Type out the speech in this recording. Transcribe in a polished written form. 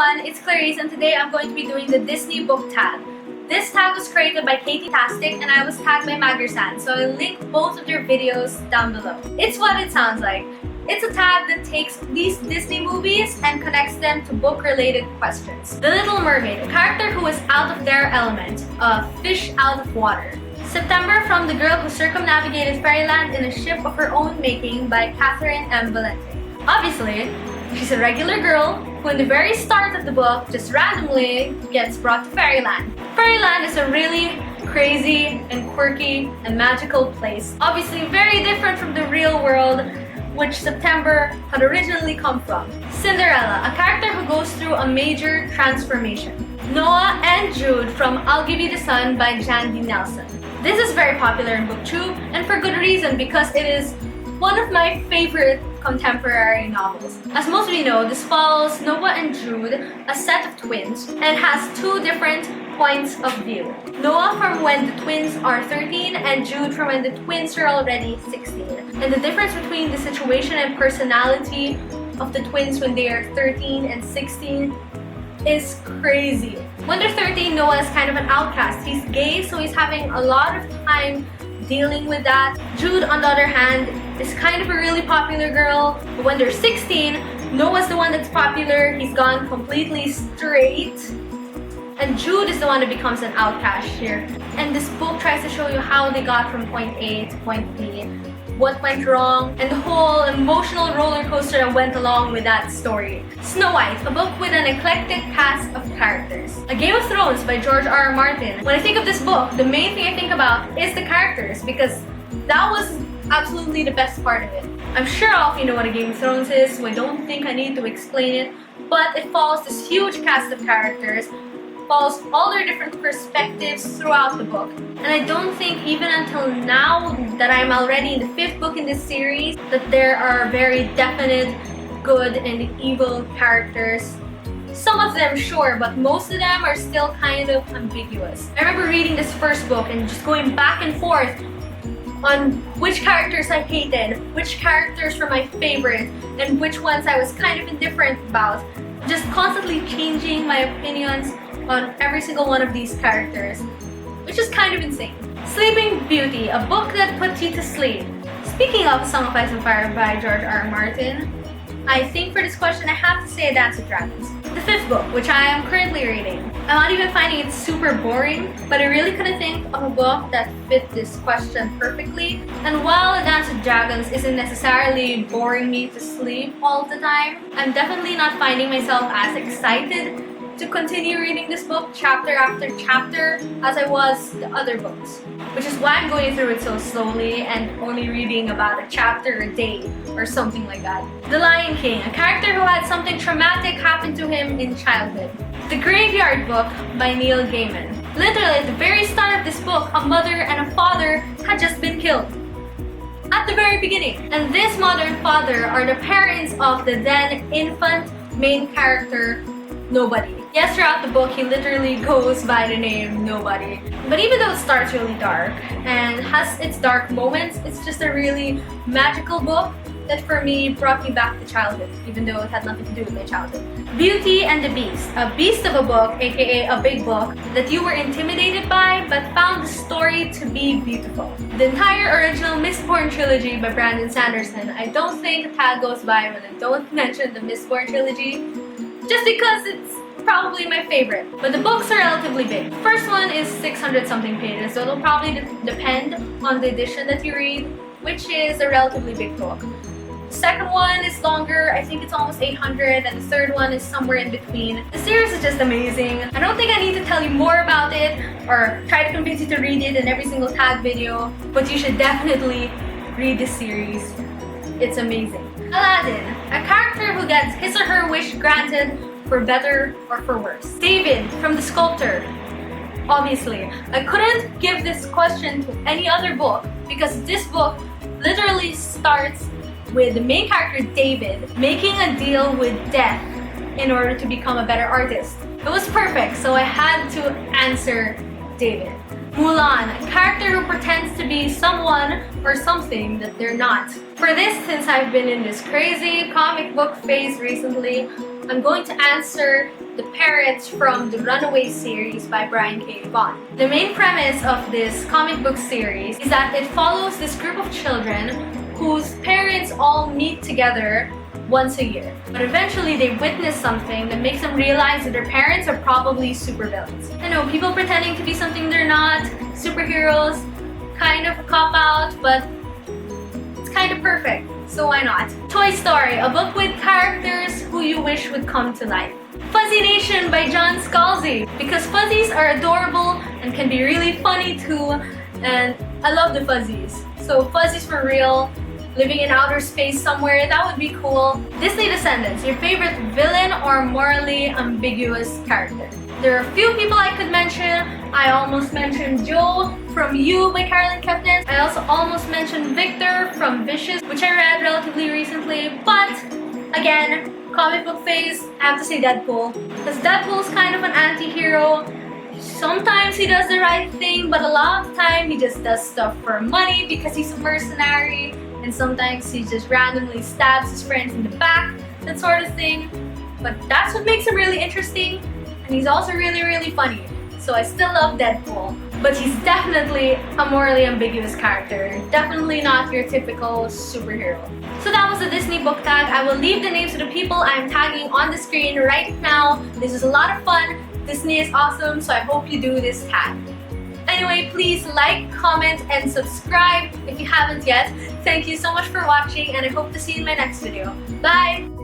everyone, it's Clarice and today I'm going to be doing the Disney book tag. This tag was created by Katie Tastic and I was tagged by Magersan, so I'll link both of their videos down below. It's what it sounds like. It's a tag that takes these Disney movies and connects them to book-related questions. The Little Mermaid, a character who is out of their element, a fish out of water. September, from The Girl Who Circumnavigated Fairyland in a Ship of Her Own Making by Catherine M. Valente. Obviously, she's a regular girl who in the very start of the book just randomly gets brought to Fairyland. Fairyland is a really crazy and quirky and magical place. Obviously very different from the real world, which September had originally come from. Cinderella, a character who goes through a major transformation. Noah and Jude from I'll Give You the Sun by Jandy Nelson. This is very popular in book 2 and for good reason because it is one of my favorite contemporary novels. As most of you know, this follows Noah and Jude, a set of twins, and has two different points of view. Noah from when the twins are 13 and Jude from when the twins are already 16. And the difference between the situation and personality of the twins when they are 13 and 16 is crazy. When they're 13, Noah is kind of an outcast. He's gay, so he's having a lot of time dealing with that. Jude, on the other hand, is kind of a really popular girl. But when they're 16, Noah's the one that's popular. He's gone completely straight. And Jude is the one that becomes an outcast here. And this book tries to show you how they got from point A to point B, what went wrong, and the whole emotional roller coaster that went along with that story. Snow White, a book with an eclectic cast of characters. A Game of Thrones by George R. R. Martin. When I think of this book, the main thing I think about is the characters because that was absolutely the best part of it. I'm sure all of you know what a Game of Thrones is, so I don't think I need to explain it, but it follows this huge cast of characters, follows all their different perspectives throughout the book. And I don't think even until now that I'm already in the 5th book in this series that there are very definite good and evil characters. Some of them, sure, but most of them are still kind of ambiguous. I remember reading this first book and just going back and forth on which characters I hated, which characters were my favorite, and which ones I was kind of indifferent about. Just constantly changing my opinions on every single one of these characters, which is kind of insane. Sleeping Beauty, a book that puts you to sleep. Speaking of Song of Ice and Fire by George R. R. Martin, I think for this question I have to say A Dance with Dragons. The 5th book, which I am currently reading. I'm not even finding it super boring, but I really couldn't think of a book that fit this question perfectly. And while A Dance with Dragons isn't necessarily boring me to sleep all the time, I'm definitely not finding myself as excited to continue reading this book chapter after chapter as I was the other books, which is why I'm going through it so slowly and only reading about a chapter a day or something like that. The Lion King, a character who had something traumatic happen to him in childhood. The Graveyard Book by Neil Gaiman. Literally at the very start of this book, a mother and a father had just been killed. At the very beginning. And this mother and father are the parents of the then infant main character, Nobody. Yes, throughout the book, he literally goes by the name Nobody. But even though it starts really dark and has its dark moments, it's just a really magical book that for me brought me back to childhood, even though it had nothing to do with my childhood. Beauty and the Beast, a beast of a book, aka a big book, that you were intimidated by but found the story to be beautiful. The entire original Mistborn trilogy by Brandon Sanderson. I don't think a tag goes by when I don't mention the Mistborn trilogy, just because it's probably my favorite. But the books are relatively big. The first one is 600 something pages, so it'll probably depend on the edition that you read, which is a relatively big book. The second one is longer, I think it's almost 800, and the third one is somewhere in between. The series is just amazing. I don't think I need to tell you more about it or try to convince you to read it in every single tag video, but you should definitely read this series. It's amazing. Aladdin, a character who gets his or her wish granted for better or for worse. David from The Sculptor. Obviously, I couldn't give this question to any other book because this book literally starts with the main character David making a deal with death in order to become a better artist. It was perfect, so I had to answer David. Mulan, a character who pretends to be someone or something that they're not. For this, since I've been in this crazy comic book phase recently, I'm going to answer the parents from the Runaway series by Brian K. Vaughan. The main premise of this comic book series is that it follows this group of children whose parents all meet together once a year. But eventually they witness something that makes them realize that their parents are probably supervillains. I know, people pretending to be something they're not, superheroes, kind of a cop-out, but it's kind of perfect, so why not? Toy Story, a book with characters who you wish would come to life. Fuzzy Nation by John Scalzi, because fuzzies are adorable and can be really funny too, and I love the fuzzies. So fuzzies for real, living in outer space somewhere, that would be cool. Disney Descendants, your favorite villain or morally ambiguous character. There are a few people I could mention. I almost mentioned Joe from You by Carolyn Kepnes. I also almost mentioned Victor from Vicious, which I read relatively recently, but again, comic book phase, I have to say Deadpool. Because Deadpool's kind of an anti-hero. Sometimes he does the right thing, but a lot of the time he just does stuff for money because he's a mercenary. And sometimes he just randomly stabs his friends in the back, that sort of thing. But that's what makes him really interesting. And he's also really, really funny. So I still love Deadpool. But he's definitely a morally ambiguous character. Definitely not your typical superhero. So that was the Disney book tag. I will leave the names of the people I'm tagging on the screen right now. This is a lot of fun. Disney is awesome, so I hope you do this tag. Anyway, please like, comment, and subscribe if you haven't yet. Thank you so much for watching, and I hope to see you in my next video. Bye!